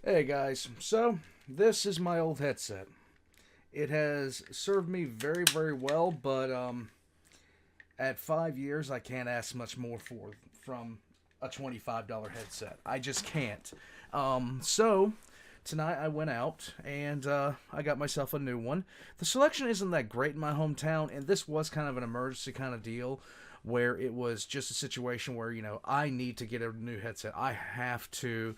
Hey guys, so this is my old headset. It has served me very, very well, but at 5 years, I can't ask much more from a $25 headset. I just can't. So tonight I went out and I got myself a new one. The selection isn't that great in my hometown, and this was kind of an emergency kind of deal where it was just a situation where, I need to get a new headset. I have to,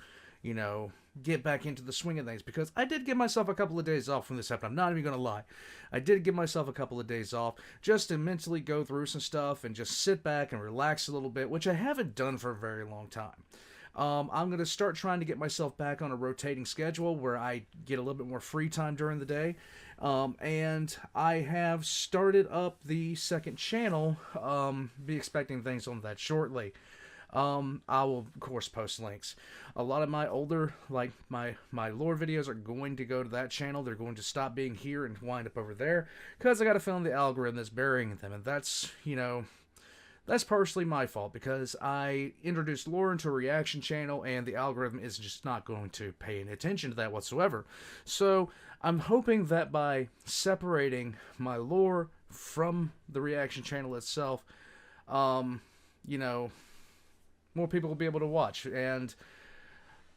get back into the swing of things, because I did give myself a couple of days off from this happened. I'm not even going to lie. I did give myself a couple of days off just to mentally go through some stuff and just sit back and relax a little bit, which I haven't done for a very long time. I'm going to start trying to get myself back on a rotating schedule where I get a little bit more free time during the day. And I have started up the second channel. Be expecting things on that shortly. I will, of course, post links. A lot of my older, like my lore videos are going to go to that channel. They're going to stop being here and wind up over there, because I got a feeling the algorithm is burying them. And that's, that's partially my fault, because I introduced lore into a reaction channel and the algorithm is just not going to pay any attention to that whatsoever. So I'm hoping that by separating my lore from the reaction channel itself, more people will be able to watch, and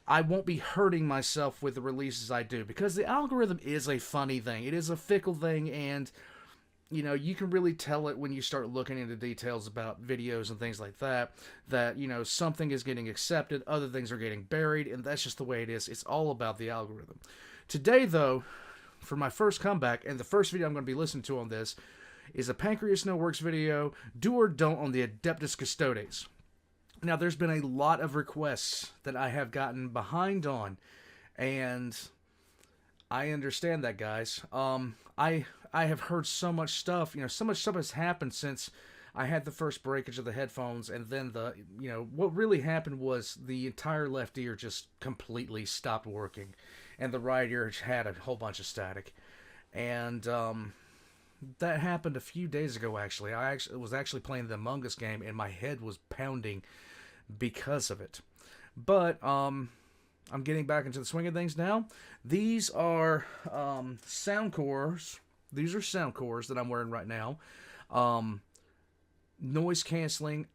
I won't be hurting myself with the releases I do, because the algorithm is a funny thing. It is a fickle thing, and you can really tell it when you start looking into details about videos and things like that, something is getting accepted, other things are getting buried, and that's just the way it is. It's all about the algorithm. Today, though, for my first comeback, and the first video I'm going to be listening to on this, is a PancreasNoWorks video, Do or Don't on the Adeptus Custodes. Now, there's been a lot of requests that I have gotten behind on, and I understand that, guys. I have heard so much stuff. So much stuff has happened since I had the first breakage of the headphones, and then what really happened was the entire left ear just completely stopped working, and the right ear had a whole bunch of static, and that happened a few days ago. Actually, I was actually playing the Among Us game, and my head was pounding because of it. But I'm getting back into the swing of things now. These are sound cores. These are sound cores that I'm wearing right now. Noise canceling.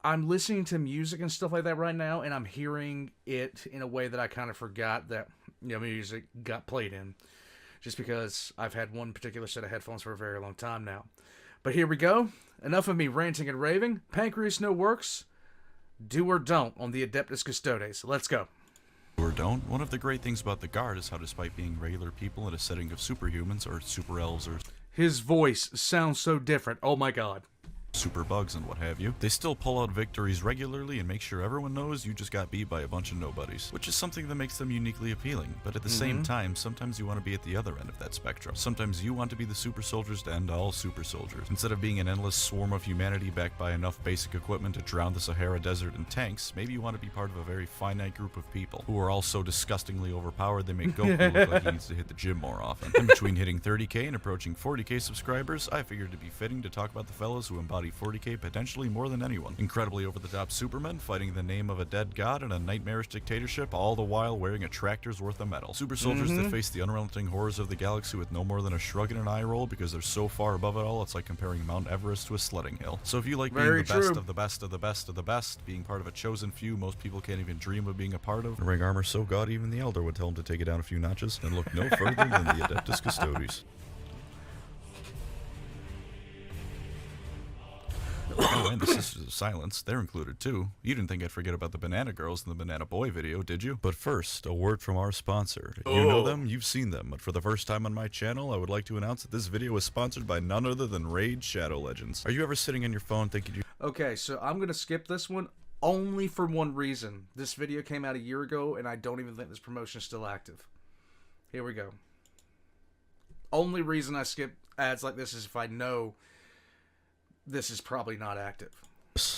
I'm listening to music and stuff like that right now, and I'm hearing it in a way that I kind of forgot that music got played in, just because I've had one particular set of headphones for a very long time now. But here we go. Enough of me ranting and raving. PancreasNoWorks, Do or Don't on the Adeptus Custodes. Let's go. Do or don't. One of the great things about the Guard is how, despite being regular people in a setting of superhumans or super elves or his voice sounds so different. Oh my god. super bugs and what have you, they still pull out victories regularly and make sure everyone knows you just got beat by a bunch of nobodies, which is something that makes them uniquely appealing. But at the same time, sometimes you want to be at the other end of that spectrum. Sometimes you want to be the super soldiers to end all super soldiers. Instead of being an endless swarm of humanity backed by enough basic equipment to drown the Sahara Desert in tanks, maybe you want to be part of a very finite group of people who are all so disgustingly overpowered they make Goku look like he needs to hit the gym more often. And between hitting 30k and approaching 40k subscribers, I figured it'd be fitting to talk about the fellows who embody 40k potentially more than anyone. Incredibly over-the-top supermen fighting the name of a dead god in a nightmarish dictatorship, all the while wearing a tractor's worth of metal. Super soldiers that face the unrelenting horrors of the galaxy with no more than a shrug and an eye roll because they're so far above it all, it's like comparing Mount Everest to a sledding hill. So if you like being the best of the best of the best of the best, being part of a chosen few most people can't even dream of being a part of, wearing armor so gaudy even the Elder would tell him to take it down a few notches, then look no further than the Adeptus Custodes. Oh, and the Sisters of Silence, they're included too. You didn't think I'd forget about the Banana Girls in the Banana Boy video, did you? But first, a word from our sponsor. You know them, you've seen them, but for the first time on my channel, I would like to announce that this video is sponsored by none other than Raid Shadow Legends. Are you ever sitting on your phone thinking you... Okay, so I'm going to skip this one only for one reason. This video came out a year ago, and I don't even think this promotion is still active. Here we go. Only reason I skip ads like this is if I know this is probably not active.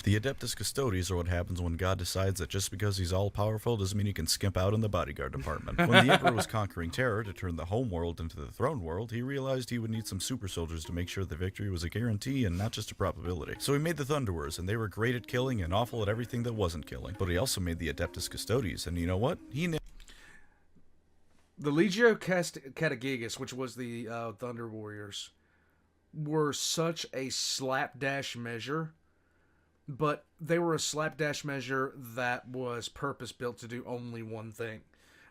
The Adeptus Custodes are what happens when God decides that just because he's all-powerful doesn't mean he can skimp out in the bodyguard department. When the Emperor was conquering Terror to turn the home world into the throne world, he realized he would need some super soldiers to make sure the victory was a guarantee and not just a probability. So he made the Thunderers, and they were great at killing and awful at everything that wasn't killing. But he also made the Adeptus Custodes, and you know what? The Legio Catagigas, which was the Thunder Warriors, were such a slapdash measure, but they were a slapdash measure that was purpose-built to do only one thing,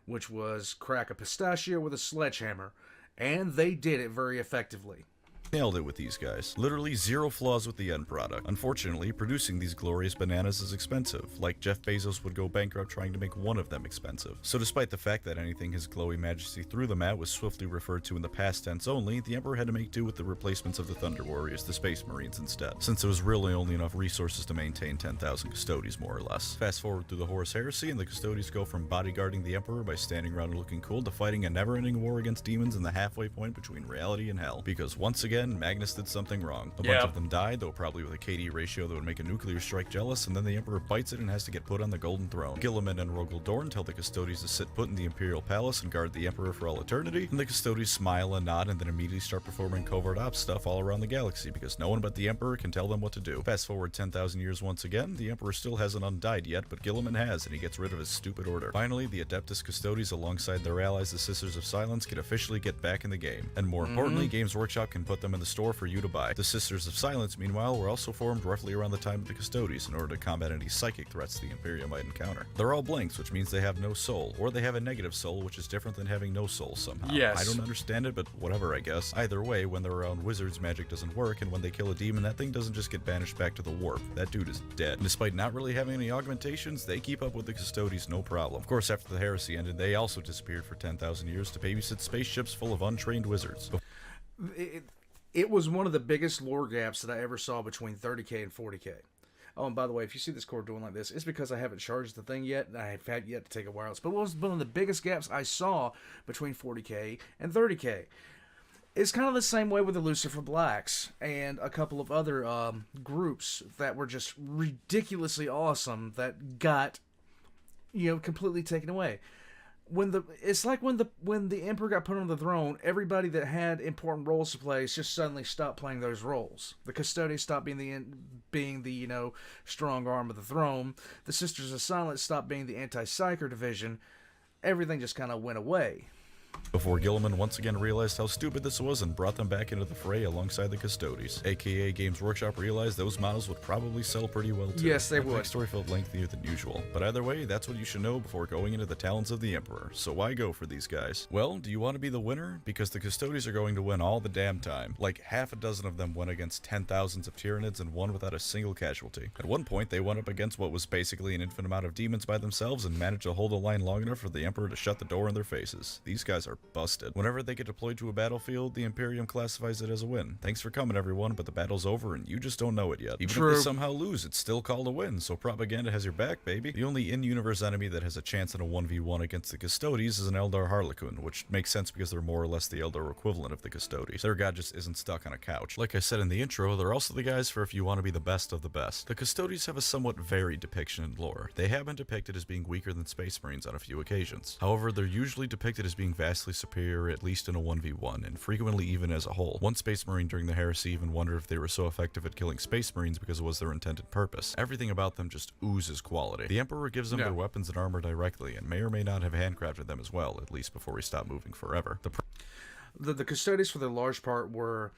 which was crack a pistachio with a sledgehammer, and they did it very effectively. Nailed it with these guys. Literally zero flaws with the end product. Unfortunately, producing these glorious bananas is expensive. Like Jeff Bezos would go bankrupt trying to make one of them expensive. So despite the fact that anything His Glowy Majesty threw them at was swiftly referred to in the past tense only, the Emperor had to make do with the replacements of the Thunder Warriors, the Space Marines, instead, since there was really only enough resources to maintain 10,000 Custodes, more or less. Fast forward through the Horus Heresy, and the Custodes go from bodyguarding the Emperor by standing around and looking cool to fighting a never-ending war against demons in the halfway point between reality and hell. Because once again, Magnus did something wrong. A bunch of them died, though probably with a KD ratio that would make a nuclear strike jealous, and then the Emperor bites it and has to get put on the Golden Throne. Guilliman and Rogel Dorn tell the Custodes to sit put in the Imperial Palace and guard the Emperor for all eternity, and the Custodes smile and nod and then immediately start performing covert ops stuff all around the galaxy because no one but the Emperor can tell them what to do. Fast forward 10,000 years once again, the Emperor still hasn't undied yet, but Guilliman has, and he gets rid of his stupid order. Finally, the Adeptus Custodes alongside their allies, the Sisters of Silence, can officially get back in the game. And more importantly, Games Workshop can put them in the store for you to buy. The Sisters of Silence, meanwhile, were also formed roughly around the time of the Custodes in order to combat any psychic threats the Imperium might encounter. They're all blanks, which means they have no soul, or they have a negative soul, which is different than having no soul somehow. Yes. I don't understand it, but whatever, I guess. Either way, when they're around wizards, magic doesn't work, and when they kill a demon, that thing doesn't just get banished back to the warp. That dude is dead. And despite not really having any augmentations, they keep up with the Custodes no problem. Of course, after the heresy ended, they also disappeared for 10,000 years to babysit spaceships full of untrained wizards. It was one of the biggest lore gaps that I ever saw between 30k and 40k. Oh, and by the way, if you see this cord doing like this, it's because I haven't charged the thing yet, and I have had yet to take a wireless. But what was one of the biggest gaps I saw between 40k and 30k? It's kind of the same way with the Lucifer Blacks and a couple of other groups that were just ridiculously awesome that got, completely taken away. When the Emperor got put on the throne, everybody that had important roles to play just suddenly stopped playing those roles. The Custodes stopped being the strong arm of the throne. The Sisters of Silence stopped being the anti-psyker division. Everything just kind of went away. Before Guilliman once again realized how stupid this was and brought them back into the fray alongside the Custodes. AKA Games Workshop realized those models would probably sell pretty well too. Yes, they would. The story felt lengthier than usual, but either way, that's what you should know before going into the talons of the Emperor. So why go for these guys? Well, do you want to be the winner? Because the Custodes are going to win all the damn time. Like half a dozen of them went against 10,000s of Tyranids and won without a single casualty. At one point, they went up against what was basically an infinite amount of demons by themselves and managed to hold the line long enough for the Emperor to shut the door in their faces. These guys are busted. Whenever they get deployed to a battlefield, the Imperium classifies it as a win. Thanks for coming, everyone, but the battle's over and you just don't know it yet. Even if they somehow lose, it's still called a win, so propaganda has your back, baby. The only in-universe enemy that has a chance in a 1v1 against the Custodes is an Eldar Harlequin, which makes sense because they're more or less the Eldar equivalent of the Custodes. Their god just isn't stuck on a couch. Like I said in the intro, they're also the guys for if you want to be the best of the best. The Custodes have a somewhat varied depiction in lore. They have been depicted as being weaker than Space Marines on a few occasions. However, they're usually depicted as being vastly superior, at least in a 1v1, and frequently even as a whole. One Space Marine during the Heresy even wondered if they were so effective at killing Space Marines because it was their intended purpose. Everything about them just oozes quality. The Emperor gives them their weapons and armor directly, and may or may not have handcrafted them as well, at least before we stop moving forever. The Custodes, for the large part, were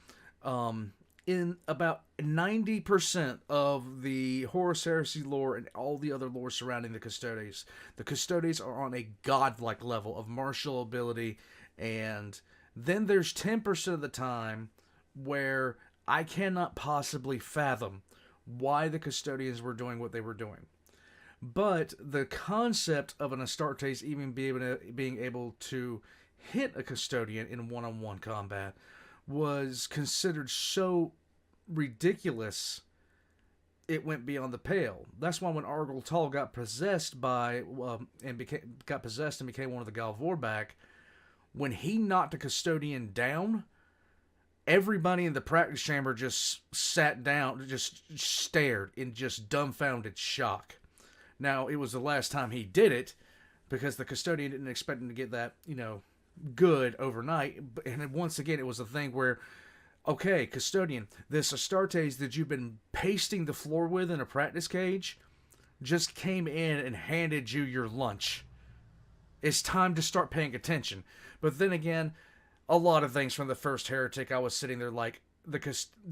in about 90% of the Horus Heresy lore and all the other lore surrounding the Custodes. The Custodes are on a godlike level of martial ability, and then there's 10% of the time where I cannot possibly fathom why the Custodians were doing what they were doing. But the concept of an Astartes even being able to hit a Custodian in one-on-one combat was considered so ridiculous it went beyond the pale. That's why when Argel Tal got possessed and became one of the Galvorbak, when he knocked a Custodian down, everybody in the practice chamber just sat down, just stared in just dumbfounded shock. Now, it was the last time he did it, because the Custodian didn't expect him to get that, good overnight. And once again, it was a thing where, okay, Custodian, this Astartes that you've been pasting the floor with in a practice cage just came in and handed you your lunch. it's time to start paying attention. But then again, a lot of things from the first Heretic, I was sitting there like,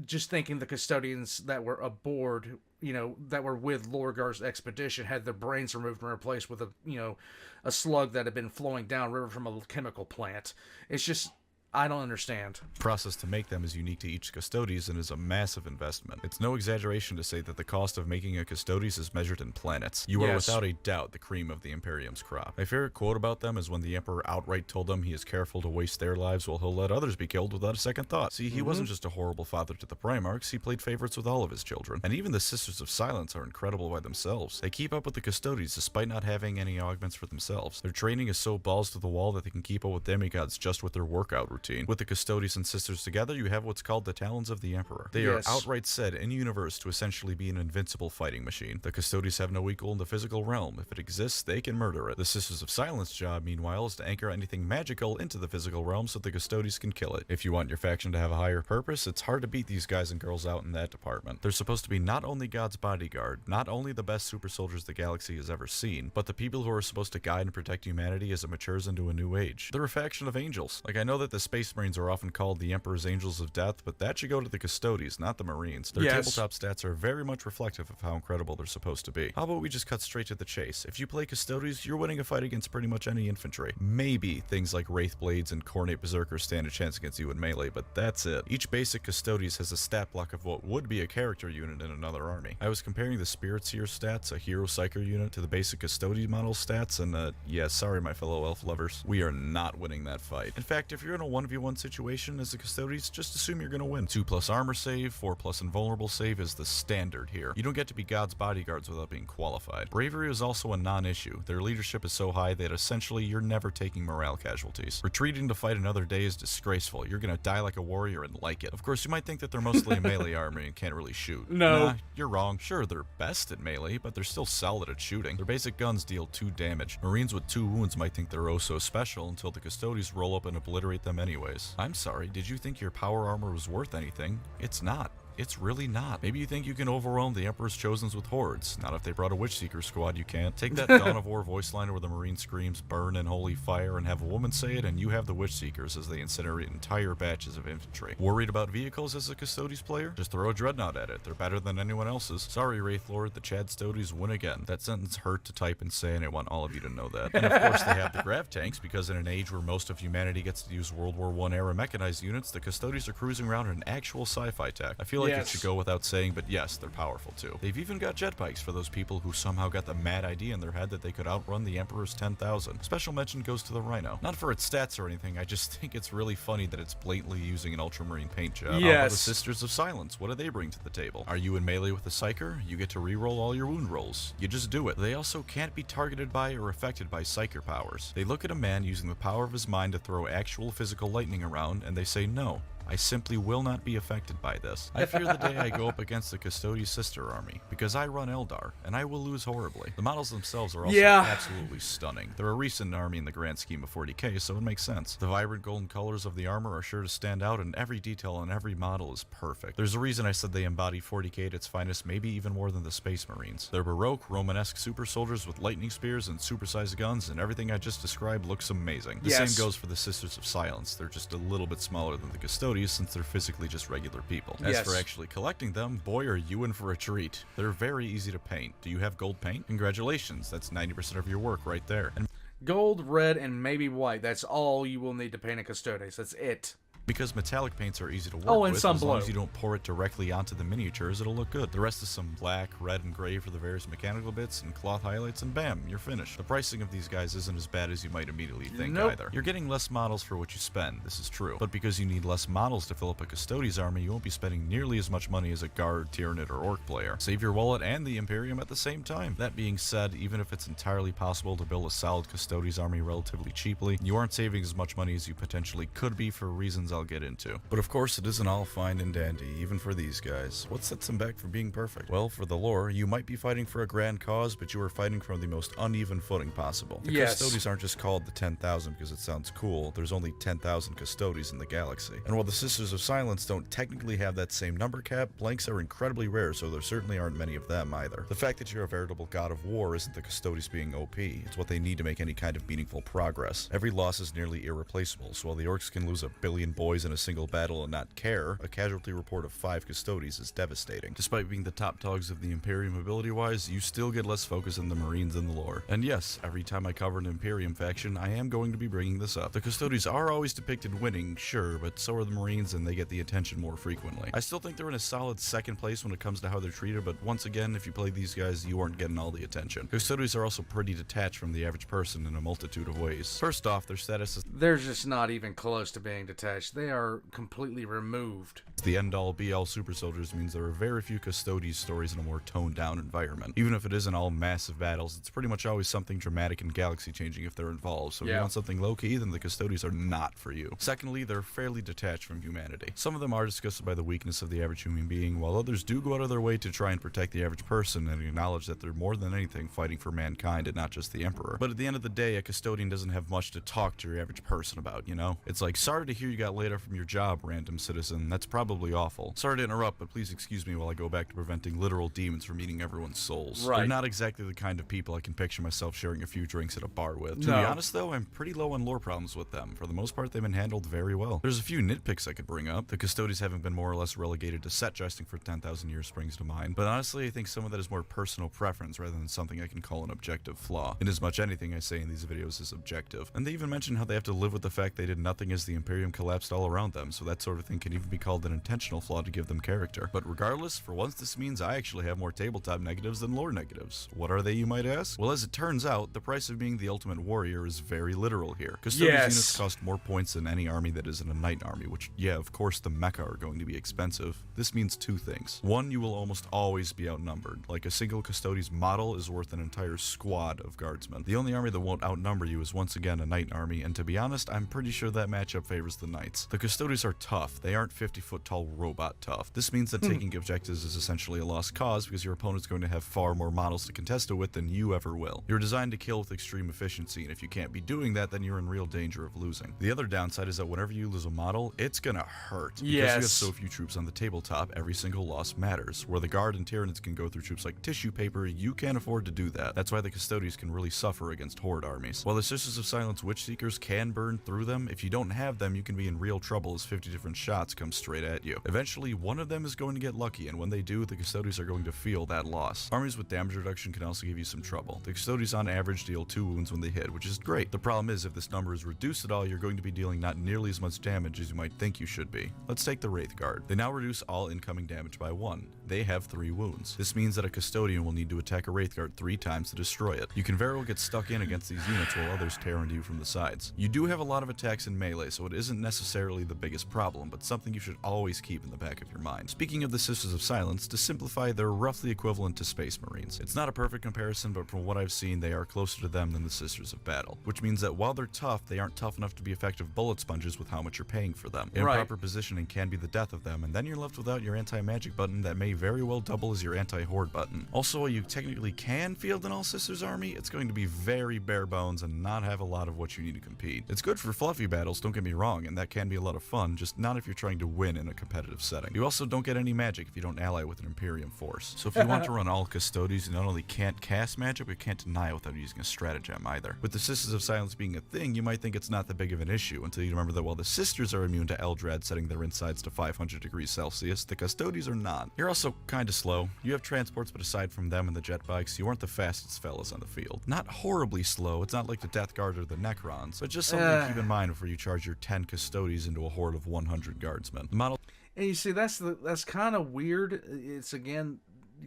just thinking the custodians that were aboard, that were with Lorgar's expedition had their brains removed and replaced with a slug that had been flowing downriver from a chemical plant. It's just, I don't understand. The process to make them is unique to each Custodes and is a massive investment. It's no exaggeration to say that the cost of making a Custodes is measured in planets. You are without a doubt the cream of the Imperium's crop. My favorite quote about them is when the Emperor outright told them he is careful to waste their lives while he'll let others be killed without a second thought. See, he wasn't just a horrible father to the Primarchs, he played favorites with all of his children. And even the Sisters of Silence are incredible by themselves. They keep up with the Custodes despite not having any augments for themselves. Their training is so balls to the wall that they can keep up with demigods just with their workout routine. With the Custodes and Sisters together, you have what's called the Talons of the Emperor. They are outright said in universe to essentially be an invincible fighting machine. The Custodes have no equal in the physical realm. If it exists, they can murder it. The Sisters of Silence job, meanwhile, is to anchor anything magical into the physical realm so the Custodes can kill it. If you want your faction to have a higher purpose, it's hard to beat these guys and girls out in that department. They're supposed to be not only God's bodyguard, not only the best super soldiers the galaxy has ever seen, but the people who are supposed to guide and protect humanity as it matures into a new age. They're a faction of angels. Like, I know that the Space Marines are often called the Emperor's Angels of Death, but that should go to the Custodes, not the Marines. Their tabletop stats are very much reflective of how incredible they're supposed to be. How about we just cut straight to the chase? If you play Custodes, you're winning a fight against pretty much any infantry. Maybe things like Wraith Blades and Cornate Berserkers stand a chance against you in melee, but that's it. Each basic Custodes has a stat block of what would be a character unit in another army. I was comparing the Spirit Seer stats, a Hero Psyker unit, to the basic Custodes model stats, and yeah, sorry my fellow elf lovers, we are not winning that fight. In fact, if you're in a 1v1 situation as a Custodes, just assume you're gonna win. 2+ armor save, 4+ invulnerable save is the standard here. You don't get to be God's bodyguards without being qualified. Bravery is also a non-issue. Their leadership is so high that essentially you're never taking morale casualties. Retreating to fight another day is disgraceful. You're gonna die like a warrior and like it. Of course, you might think that they're mostly a melee army and can't really shoot. No. Nah, you're wrong. Sure, they're best at melee, but they're still solid at shooting. Their basic guns deal 2 damage. Marines with 2 wounds might think they're oh so special until the Custodes roll up and obliterate them anyways. I'm sorry, did you think your power armor was worth anything? It's not. It's really not. Maybe you think you can overwhelm the Emperor's Chosens with hordes. Not if they brought a Witchseeker squad, you can't. Take that Dawn of War voice line where the Marine screams, "Burn in holy fire," and have a woman say it, and you have the Witchseekers as they incinerate entire batches of infantry. Worried about vehicles as a Custodes player? Just throw a Dreadnought at it. They're better than anyone else's. Sorry, Wraith Lord, the Chad Stodes win again. That sentence hurt to type and say, and I want all of you to know that. And of course they have the Grav tanks, because in an age where most of humanity gets to use World War I era mechanized units, the Custodes are cruising around in actual sci-fi tech. I feel like it should go without saying, but yes, they're powerful too. They've even got jet bikes for those people who somehow got the mad idea in their head that they could outrun the Emperor's 10,000. Special mention goes to the Rhino. Not for its stats or anything, I just think it's really funny that it's blatantly using an ultramarine paint job. How about the Sisters of Silence? What do they bring to the table? Are you in melee with a Psyker? You get to reroll all your wound rolls. You just do it. They also can't be targeted by or affected by Psyker powers. They look at a man using the power of his mind to throw actual physical lightning around, and they say no. I simply will not be affected by this. I fear the day I go up against the Custodes sister army, because I run Eldar, and I will lose horribly. The models themselves are also absolutely stunning. They're a recent army in the grand scheme of 40k, so it makes sense. The vibrant golden colors of the armor are sure to stand out, and every detail on every model is perfect. There's a reason I said they embody 40k at its finest, maybe even more than the Space Marines. They're Baroque, Romanesque super soldiers with lightning spears and supersized guns, and everything I just described looks amazing. The same goes for the Sisters of Silence. They're just a little bit smaller than the Custodes, since they're physically just regular people. As for actually collecting them, boy are you in for a treat. They're very easy to paint. Do you have gold paint? Congratulations, that's 90% of your work right there. And gold, red, and maybe white. That's all you will need to paint a Custodes. That's it. Because metallic paints are easy to work and with, some as long as you don't pour it directly onto the miniatures, it'll look good. The rest is some black, red, and gray for the various mechanical bits, and cloth highlights, and bam, you're finished. The pricing of these guys isn't as bad as you might immediately think either. You're getting less models for what you spend, this is true. But because you need less models to fill up a Custodes army, you won't be spending nearly as much money as a Guard, Tyranid, or Orc player. Save your wallet and the Imperium at the same time. That being said, even if it's entirely possible to build a solid Custodes army relatively cheaply, you aren't saving as much money as you potentially could be for reasons I'll I'll get into. But of course, it isn't all fine and dandy, even for these guys. What sets them back from being perfect? Well, for the lore, you might be fighting for a grand cause, but you are fighting from the most uneven footing possible. The Custodes aren't just called the 10,000 because it sounds cool. There's only 10,000 Custodes in the galaxy. And while the Sisters of Silence don't technically have that same number cap, blanks are incredibly rare, so there certainly aren't many of them either. The fact that you're a veritable god of war isn't the Custodes being OP, it's what they need to make any kind of meaningful progress. Every loss is nearly irreplaceable, so while the orcs can lose 1 billion boys in a single battle and not care, a casualty report of 5 Custodes is devastating. Despite being the top dogs of the Imperium ability-wise, you still get less focus than the Marines in the lore. And yes, every time I cover an Imperium faction, I am going to be bringing this up. The Custodes are always depicted winning, sure, but so are the Marines and they get the attention more frequently. I still think they're in a solid second place when it comes to how they're treated, but once again, if you play these guys, you aren't getting all the attention. Custodes are also pretty detached from the average person in a multitude of ways. First off, their status is they're just not even close to being detached. They are completely removed. the end-all be-all super soldiers means there are very few Custodes stories in a more toned-down environment. Even if it isn't all massive battles, it's pretty much always something dramatic and galaxy-changing if they're involved, so if you want something low-key, then the Custodes are not for you. Secondly, they're fairly detached from humanity. Some of them are disgusted by the weakness of the average human being, while others do go out of their way to try and protect the average person and acknowledge that they're more than anything fighting for mankind and not just the Emperor. But at the end of the day, a Custodian doesn't have much to talk to your average person about, you know? It's like, sorry to hear you got laid off from your job, random citizen. That's probably awful. Sorry to interrupt, but please excuse me while I go back to preventing literal demons from eating everyone's souls. They're not exactly the kind of people I can picture myself sharing a few drinks at a bar with. To be honest though, I'm pretty low on lore problems with them. For the most part, they've been handled very well. There's a few nitpicks I could bring up. The Custodes haven't been more or less relegated to set dressing for 10,000 years springs to mind, but honestly I think some of that is more personal preference rather than something I can call an objective flaw. Inasmuch anything I say in these videos is objective. And they even mention how they have to live with the fact they did nothing as the Imperium collapsed all around them, so that sort of thing can even be called an intentional flaw to give them character. But regardless, for once this means I actually have more tabletop negatives than lore negatives. What are they, you might ask? Well, as it turns out, the price of being the ultimate warrior is very literal here. Custodes units cost more points than any army that isn't a knight army, which, yeah, of course the mecha are going to be expensive. This means two things. One, you will almost always be outnumbered. Like a single Custodes model is worth an entire squad of guardsmen. The only army that won't outnumber you is once again a knight army, and to be honest, I'm pretty sure that matchup favors the knights. The Custodes are tough. They aren't 50-foot tall robot tough. This means that taking objectives is essentially a lost cause because your opponent's going to have far more models to contest it with than you ever will. You're designed to kill with extreme efficiency, and if you can't be doing that, then you're in real danger of losing. The other downside is that whenever you lose a model, it's gonna hurt. Because you have so few troops on the tabletop, every single loss matters. Where the Guard and Tyranids can go through troops like tissue paper, you can't afford to do that. That's why the Custodes can really suffer against Horde armies. While the Sisters of Silence Witch Seekers can burn through them, if you don't have them, you can be in real trouble as 50 different shots come straight at you. Eventually, one of them is going to get lucky, and when they do, the Custodes are going to feel that loss. Armies with damage reduction can also give you some trouble. The Custodes on average deal 2 wounds when they hit, which is great. The problem is, if this number is reduced at all, you're going to be dealing not nearly as much damage as you might think you should be. Let's take the Wraith Guard. They now reduce all incoming damage by 1. They have 3 wounds. This means that a Custodian will need to attack a Wraith Guard 3 times to destroy it. You can very well get stuck in against these units while others tear into you from the sides. You do have a lot of attacks in melee, so it isn't necessarily the biggest problem, but something you should always keep in the back of your mind. Speaking of the Sisters of Silence, to simplify, they're roughly equivalent to Space Marines. It's not a perfect comparison, but from what I've seen, they are closer to them than the Sisters of Battle, which means that while they're tough, they aren't tough enough to be effective bullet sponges with how much you're paying for them. Improper positioning can be the death of them, and then you're left without your anti-magic button that may very well double as your anti-horde button. Also, while you technically can field an All-Sisters army, it's going to be very bare bones and not have a lot of what you need to compete. It's good for fluffy battles, don't get me wrong, and that can be a lot of fun, just not if you're trying to win in a competitive setting. You also don't get any magic if you don't ally with an Imperium force. So if you want to run all Custodes, you not only can't cast magic, but can't deny it without using a stratagem either. With the Sisters of Silence being a thing, you might think it's not that big of an issue until you remember that while the Sisters are immune to Eldrad setting their insides to 500 degrees Celsius, the Custodes are not. You're also kinda slow. You have transports, but aside from them and the jet bikes, you aren't the fastest fellas on the field. Not horribly slow, it's not like the Death Guard or the Necrons, but just something to keep in mind before you charge your 10 Custodes into a horde of 100 guardsmen. The model. And you see, that's kind of weird. It's again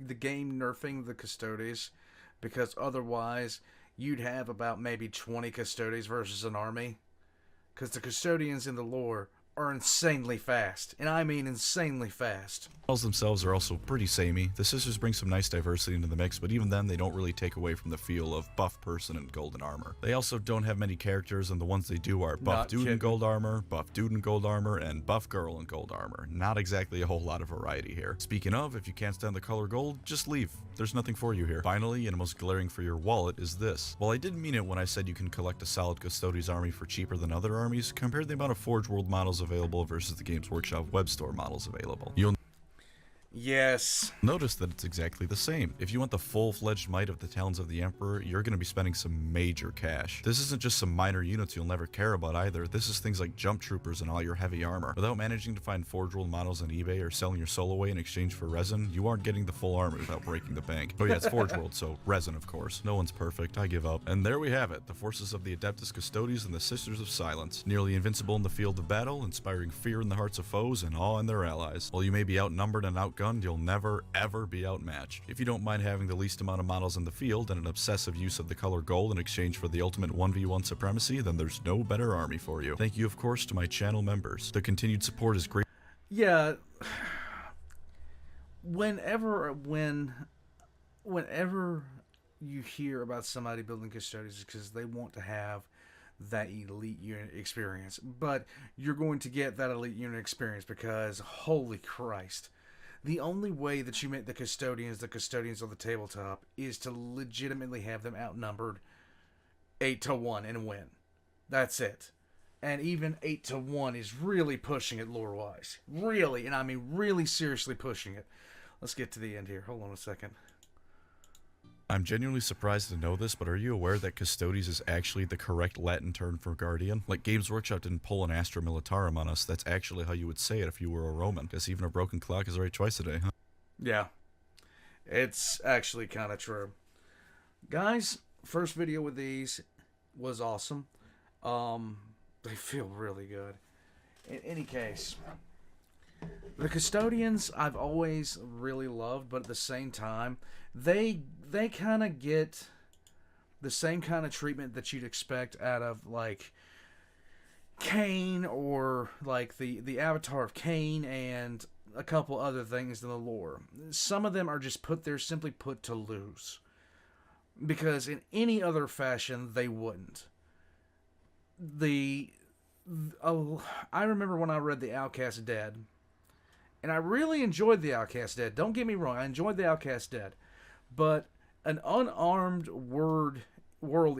the game nerfing the Custodes, because otherwise you'd have about maybe 20 Custodes versus an army, because the Custodians in the lore are insanely fast. And I mean insanely fast. Models themselves are also pretty samey. The sisters bring some nice diversity into the mix, but even then they don't really take away from the feel of buff person in golden armor. They also don't have many characters, and the ones they do are buff Not dude in kidding. gold armor, buff dude in gold armor, and buff girl in gold armor. Not exactly a whole lot of variety here. Speaking of, if you can't stand the color gold, just leave. There's nothing for you here. Finally, and most glaring for your wallet, is this. While I didn't mean it when I said you can collect a solid Custodes army for cheaper than other armies, compare the amount of Forge World models available versus the Games Workshop web store models available. You'll Yes. notice that it's exactly the same. If you want the full-fledged might of the Talons of the Emperor, you're going to be spending some major cash. This isn't just some minor units you'll never care about either. This is things like jump troopers and all your heavy armor. Without managing to find Forge World models on eBay or selling your soul away in exchange for resin, you aren't getting the full armor without breaking the bank. Oh yeah, it's Forge World, so resin of course. No one's perfect, I give up. And there we have it, the forces of the Adeptus Custodes and the Sisters of Silence. Nearly invincible in the field of battle, inspiring fear in the hearts of foes and awe in their allies. While you may be outnumbered and outgunned, you'll never ever be outmatched. If you don't mind having the least amount of models in the field and an obsessive use of the color gold in exchange for the ultimate 1v1 supremacy, then there's no better army for you. Thank you of course to my channel members. The continued support is great. Yeah. Whenever you hear about somebody building Custodes, because they want to have that elite unit experience, but you're going to get that elite unit experience because holy Christ, the only way that you make the custodians on the tabletop is to legitimately have them outnumbered 8-1 and win. That's it. And even 8-1 is really pushing it lore-wise. Really, and I mean really seriously pushing it. Let's get to the end here. Hold on a second. I'm genuinely surprised to know this, but are you aware that Custodes is actually the correct Latin term for guardian? Like Games Workshop didn't pull an Astra Militarum on us, that's actually how you would say it if you were a Roman. Guess even a broken clock is right twice a day, huh? Yeah. It's actually kind of true. Guys, first video with these was awesome. They feel really good. In any case, the Custodians I've always really loved, but at the same time, they kind of get the same kind of treatment that you'd expect out of like Cain or like the Avatar of Cain and a couple other things in the lore. Some of them are just put there simply put to lose, because in any other fashion they wouldn't. I remember when I read The Outcast Dead, and I really enjoyed The Outcast Dead. Don't get me wrong, I enjoyed The Outcast Dead. But an unarmed world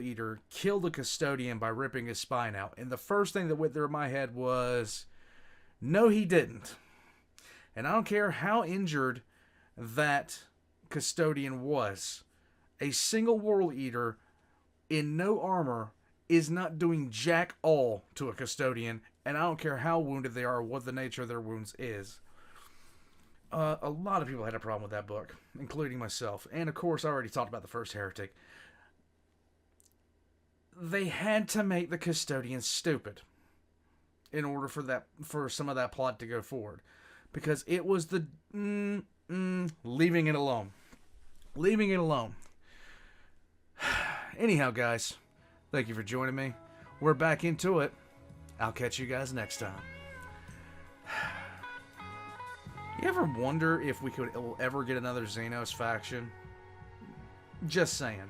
eater killed a custodian by ripping his spine out. And the first thing that went through my head was, no, he didn't. And I don't care how injured that custodian was. A single world eater in no armor is not doing jack all to a custodian. And I don't care how wounded they are or what the nature of their wounds is. A lot of people had a problem with that book, including myself. And of course, I already talked about the first heretic. They had to make the custodians stupid in order for some of that plot to go forward, because it was the leaving it alone. Leaving it alone. Anyhow, guys, thank you for joining me. We're back into it. I'll catch you guys next time. You ever wonder if we could ever get another Xenos faction? Just saying.